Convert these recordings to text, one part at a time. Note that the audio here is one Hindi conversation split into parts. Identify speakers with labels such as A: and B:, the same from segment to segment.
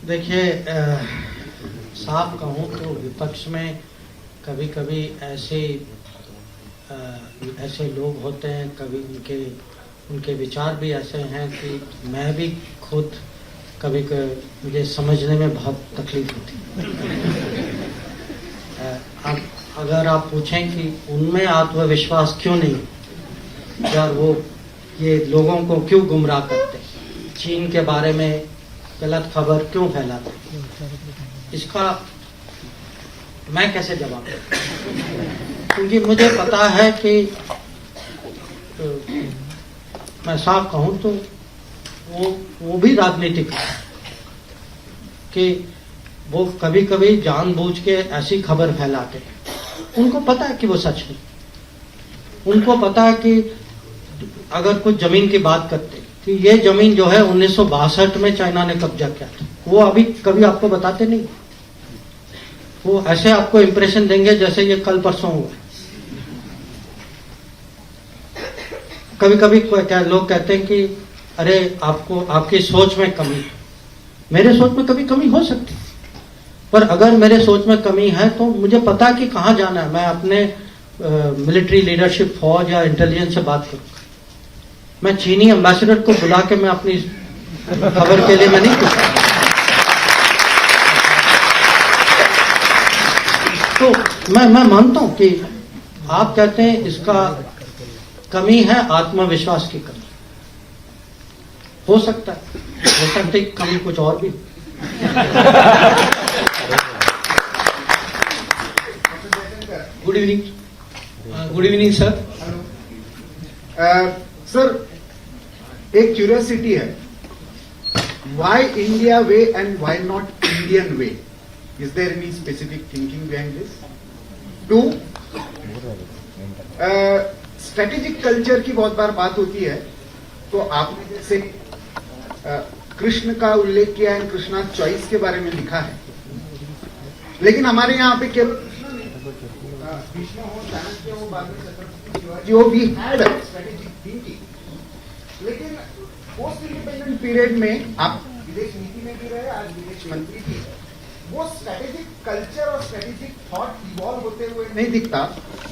A: देखिए, साफ कहूँ तो विपक्ष में कभी कभी ऐसे लोग होते हैं, कभी उनके विचार भी ऐसे हैं कि मैं भी खुद कभी मुझे समझने में बहुत तकलीफ होती है। अब अगर आप पूछें कि उनमें आत्मविश्वास क्यों नहीं, या वो ये लोगों को क्यों गुमराह करते, चीन के बारे में गलत खबर क्यों फैलाते, इसका मैं कैसे जवाब दूं? क्योंकि मुझे पता है कि मैं साफ कहूं तो वो भी राजनीतिक है कि वो कभी कभी जानबूझ के ऐसी खबर फैलाते हैं। उनको पता है कि वो सच नहीं, उनको पता है कि अगर कुछ जमीन की बात करते कि ये जमीन जो है 1962 में चाइना ने कब्जा किया था, वो अभी कभी आपको बताते नहीं। वो ऐसे आपको इंप्रेशन देंगे जैसे ये कल परसों हुआ। कभी कभी क्या लोग कहते हैं कि अरे आपको आपकी सोच में कमी है। मेरे सोच में कभी कमी हो सकती है, पर अगर मेरे सोच में कमी है तो मुझे पता है कि कहाँ जाना है। मैं अपने मिलिट्री लीडरशिप, फौज या इंटेलिजेंस से बात करूंगा। मैं चीनी एम्बेसडर को बुला के मैं अपनी खबर के लिए मैं नहीं पूछता। तो मैं मानता हूं कि आप कहते हैं इसका कमी है, आत्मविश्वास की कमी हो सकता है कमी कुछ और भी।
B: Good evening sir. सर, एक क्यूरियोसिटी है, why India way and why not Indian way? Is there any specific thinking behind this? 2, strategic culture की बहुत बार बात होती है, तो आपने जैसे कृष्ण का उल्लेख किया है, कृष्णा चॉइस के बारे में लिखा है, लेकिन हमारे यहाँ पे केवल भीष्म हो, चाणक्य हो, बाद में छत्रपति शिवाजी हो, वी हैड स्ट्रेटेजिक थिंकिंग। लेकिन पोस्ट इंडिपेंडेंट पीरियड में आप विदेश नीति में भी रहे, आज विदेश मंत्री भी है, वो स्ट्रेटेजिक कल्चर और स्ट्रेटेजिक थॉट इवॉल्व होते हुए नहीं दिखता।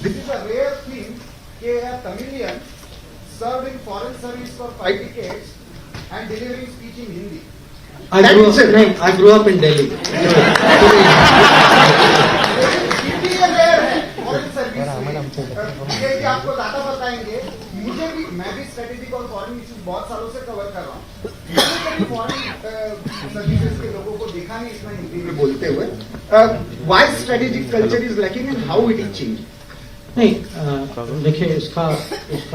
B: This is a rare thing कि a Tamilian served in foreign service for 5 decades and delivering speech in Hindi.
A: I grew up in Delhi.
B: ये आपको ज्यादा बताएंगे, मुझे भी, मैं भी स्ट्रेटेजिक और फॉरेन इश्यूज बहुत सालों से कवर कर रहा हूँ। मैंने फॉरेन सर्विसेज के लोगों को देखा नहीं इसमें हिंदी में बोलते हुए। Why strategic culture is lacking and how it is change?
A: नहीं, देखिए इसका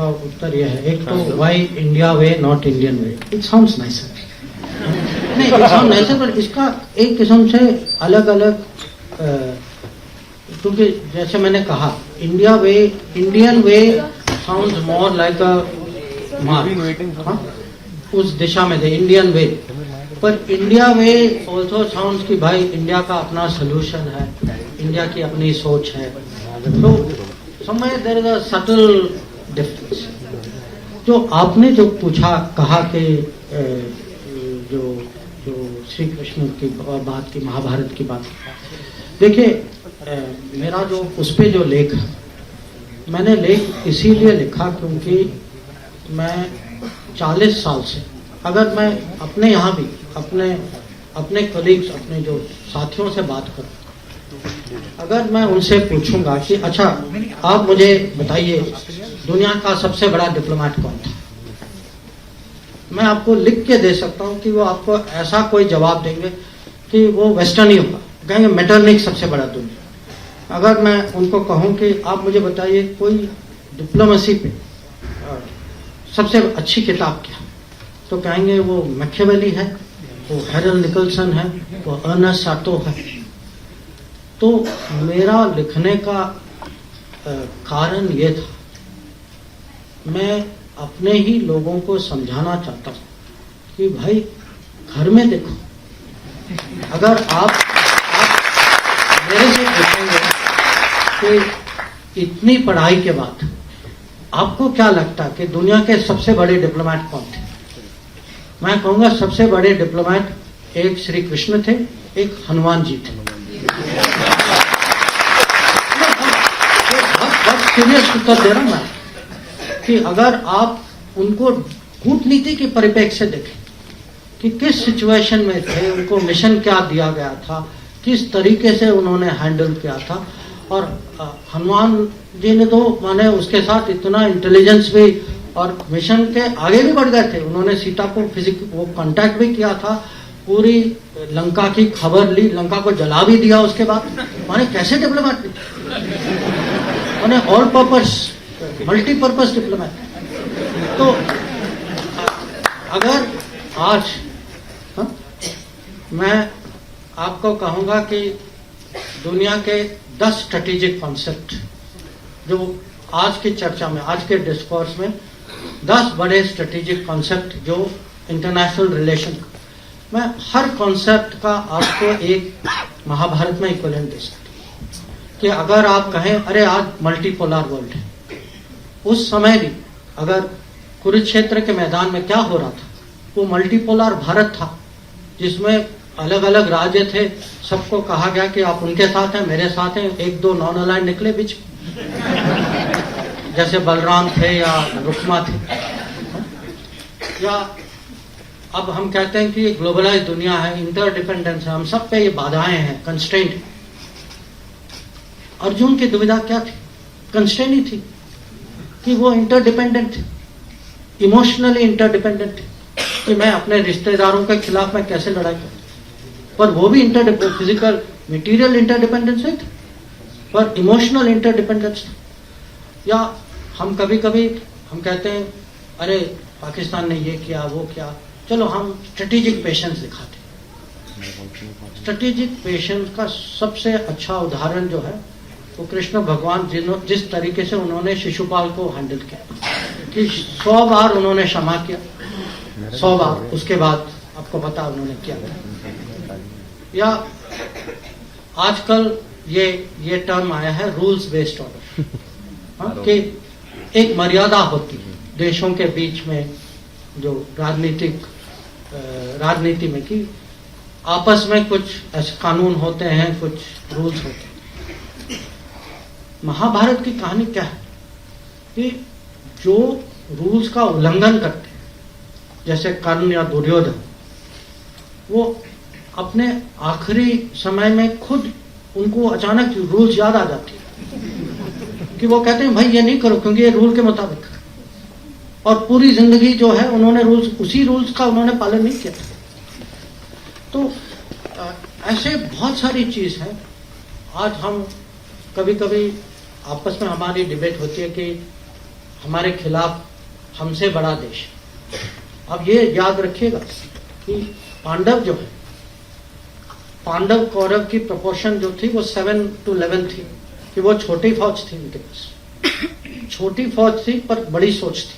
A: उत्तर यह है, एक तो Y India way not Indian way, it sounds nicer. नहीं, इट साउंड नाइसर, पर इसका एक किस्म से अलग अलग, क्योंकि जैसे मैंने कहा Indian way sounds more like a mark, उस दिशा में थे इंडियन वे। पर इंडिया वे ऑल्सो साउंड्स कि भाई इंडिया का अपना सोल्यूशन है, इंडिया की अपनी सोच है। तो समय there is a subtle difference. जो आपने जो पूछा, कहा कि जो श्री कृष्ण की बात की, महाभारत की बात, देखिए मेरा जो उस पे जो लेख है, मैंने लेख इसीलिए लिखा क्योंकि मैं 40 साल से, अगर मैं अपने यहाँ भी अपने कलीग्स, अपने जो साथियों से बात करूं, अगर मैं उनसे पूछूंगा कि अच्छा आप मुझे बताइए दुनिया का सबसे बड़ा डिप्लोमेट कौन था, मैं आपको लिख के दे सकता हूं कि वो आपको ऐसा कोई जवाब देंगे कि वो वेस्टर्न ही होगा, कहेंगे मेटरनिक सबसे बड़ा दुनिया। अगर मैं उनको कहूं कि आप मुझे बताइए कोई डिप्लोमेसी पे सबसे अच्छी किताब क्या, तो कहेंगे वो मैकियावेली है, वो हैरल्ड निकलसन है, वो अर्नेस्ट साटो है। तो मेरा लिखने का कारण ये था, मैं अपने ही लोगों को समझाना चाहता हूं कि भाई घर में देखो, अगर आप मेरे से पूछेंगे कि इतनी पढ़ाई के बाद आपको क्या लगता है कि दुनिया के सबसे बड़े डिप्लोमेट कौन थे, मैं कहूंगा सबसे बड़े डिप्लोमेट एक श्री कृष्ण थे, एक हनुमान जी थे। बहुत सीरियस उत्तर दे रहा हूं मैं कि अगर आप उनको कूटनीति के परिप्रेक्ष्य से देखें कि किस सिचुएशन में थे, उनको मिशन क्या दिया गया था, किस तरीके से उन्होंने हैंडल किया था। और हनुमान जी ने तो माने उसके साथ इतना इंटेलिजेंस भी और मिशन के आगे भी बढ़ गए थे। उन्होंने सीता को वो कांटेक्ट भी किया था, पूरी लंका की खबर ली, लंका को जला भी दिया उसके बाद। माने कैसे डिप्लोमेट, माने ऑल पर्पस मल्टीपर्पज डिप्लोमेट। तो अगर आज मैं आपको कहूंगा कि दुनिया के 10 स्ट्रेटेजिक कॉन्सेप्ट जो आज की चर्चा में, आज के डिस्कोर्स में 10 बड़े स्ट्रेटेजिक कॉन्सेप्ट जो इंटरनेशनल रिलेशन, मैं हर कॉन्सेप्ट का आपको एक महाभारत में इक्विवेलेंट दे सकती हूं। कि अगर आप कहें अरे आज मल्टीपोलर वर्ल्ड है, उस समय भी अगर कुरुक्षेत्र के मैदान में क्या हो रहा था, वो मल्टीपोलर भारत था जिसमें अलग अलग राज्य थे। सबको कहा गया कि आप उनके साथ हैं, मेरे साथ हैं। एक दो नॉन अलाइन निकले बीच, जैसे बलराम थे या रुक्मा थे। या अब हम कहते हैं कि ये ग्लोबलाइज दुनिया है, इंटरडिपेंडेंस है, हम सब पे ये बाधाएं हैं, कंस्ट्रेंट। अर्जुन की दुविधा क्या थी? कंस्ट्रेंट ही थी कि वो इंटरडिपेंडेंट थे, इमोशनली इंटरडिपेंडेंट थे कि मैं अपने रिश्तेदारों के खिलाफ मैं कैसे लड़ाई करूं। पर वो भी फिजिकल मटेरियल इंटरडिपेंडेंस है, पर इमोशनल इंटरडिपेंडेंस। या हम कभी कभी हम कहते हैं अरे पाकिस्तान ने ये किया वो किया, चलो हम स्ट्रेटेजिक पेशेंस दिखाते। स्ट्रेटेजिक पेशेंस का सबसे अच्छा उदाहरण जो है वो कृष्ण भगवान जिस तरीके से उन्होंने शिशुपाल को हैंडल किया कि 100 बार उन्होंने क्षमा किया, 100 बार, उसके बाद आपको पता उन्होंने क्या किया। या आजकल ये टर्म आया है रूल्स बेस्ड ऑर्डर, कि एक मर्यादा होती है देशों के बीच में, जो राजनीति में, कि आपस में कुछ ऐसे कानून होते हैं, कुछ रूल्स होते हैं। महाभारत की कहानी क्या है कि जो रूल्स का उल्लंघन करते हैं, जैसे कर्ण या दुर्योधन, वो अपने आखिरी समय में खुद उनको अचानक रूल्स याद आ जाती है कि वो कहते हैं भाई ये नहीं करो क्योंकि ये रूल के मुताबिक, और पूरी जिंदगी जो है उन्होंने उसी रूल्स का उन्होंने पालन नहीं किया। तो ऐसे बहुत सारी चीज है। आज हम कभी कभी आपस में हमारी डिबेट होती है कि हमारे खिलाफ हमसे बड़ा देश। अब ये याद रखिएगा कि पांडव जो है, पांडव कौरव की प्रोपोर्शन जो थी वो 7-11 थी, कि वो छोटी फौज थी उनके पास। छोटी फौज थी पर बड़ी सोच थी,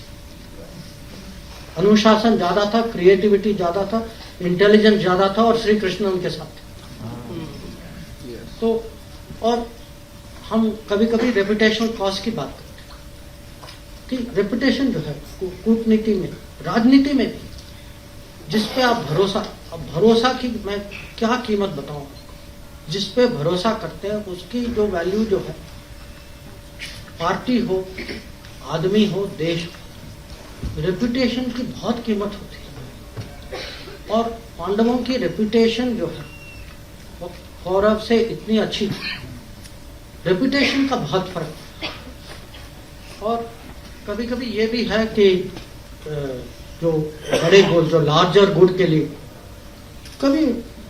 A: अनुशासन ज्यादा था, क्रिएटिविटी ज्यादा था, इंटेलिजेंस ज्यादा था, और श्री कृष्ण उनके साथ थे। तो और हम कभी कभी रेपुटेशनल कॉस्ट की बात करते हैं कि रेपुटेशन जो है कूटनीति में, राजनीति में भी, जिस पे आप भरोसा की मैं क्या कीमत बताऊं, जिस पे भरोसा करते हैं उसकी जो वैल्यू जो है, पार्टी हो, आदमी हो, देश हो, रेपुटेशन की बहुत कीमत होती है। और पांडवों की रेपुटेशन जो है वो कौरव से इतनी अच्छी थी, रेपुटेशन का बहुत फर्क। और कभी कभी ये भी है कि जो बड़े गोल, जो लार्जर गुड के लिए कभी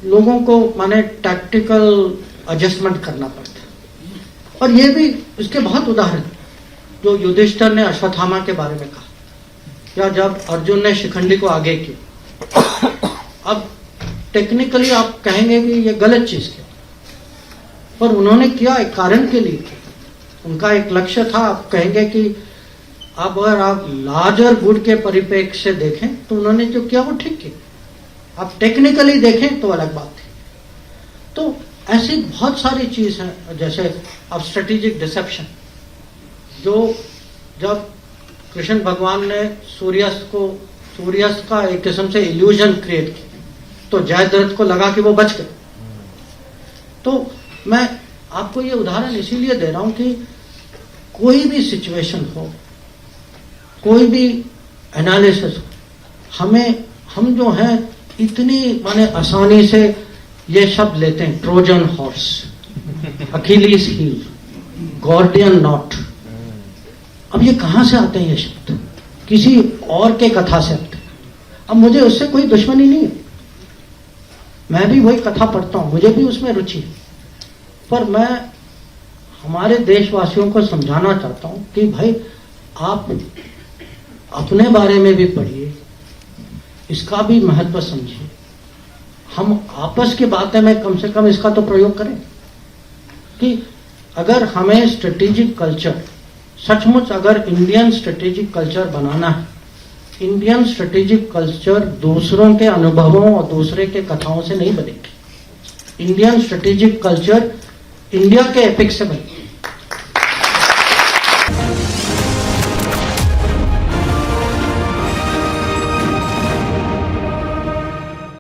A: लोगों को माने टैक्टिकल एडजस्टमेंट करना पड़ता है। और ये भी इसके बहुत उदाहरण, जो युधिष्ठिर ने अश्वत्थामा के बारे में कहा, या जब अर्जुन ने शिखंडी को आगे किया। अब टेक्निकली आप कहेंगे कि ये गलत चीज है, पर उन्होंने किया एक कारण के लिए किया, उनका एक लक्ष्य था। आप कहेंगे कि अब अगर आप लार्जर गुड के परिप्रेक्ष्य से देखें तो उन्होंने जो किया वो ठीक किया। आप टेक्निकली देखें तो अलग बात थी। तो ऐसी बहुत सारी चीज है, जैसे अब स्ट्रेटेजिक डिसेप्शन, जो जब कृष्ण भगवान ने सूर्यास्त का एक किस्म से इल्यूजन क्रिएट किया, तो जयद्रथ को लगा कि वो बच गए। तो मैं आपको ये उदाहरण इसीलिए दे रहा हूं कि कोई भी सिचुएशन हो, कोई भी एनालिसिस हो, हम जो हैं इतनी माने आसानी से ये शब्द लेते हैं, Trojan horse, Achilles heel, Gordian knot. अब ये कहां से आते हैं ये शब्द? किसी और के कथा से आते हैं। अब मुझे उससे कोई दुश्मनी नहीं है, मैं भी वही कथा पढ़ता हूं, मुझे भी उसमें रुचि है, पर मैं हमारे देशवासियों को समझाना चाहता हूं कि भाई आप अपने बारे में भी पढ़िए, इसका भी महत्व समझिए। हम आपस की बातें में कम से कम इसका तो प्रयोग करें कि अगर हमें स्ट्रेटेजिक कल्चर, सचमुच अगर इंडियन स्ट्रेटेजिक कल्चर बनाना है, इंडियन स्ट्रेटेजिक कल्चर दूसरों के अनुभवों और दूसरे के कथाओं से नहीं बनेगी। इंडियन स्ट्रेटेजिक कल्चर इंडिया के एपिक से बनेगी।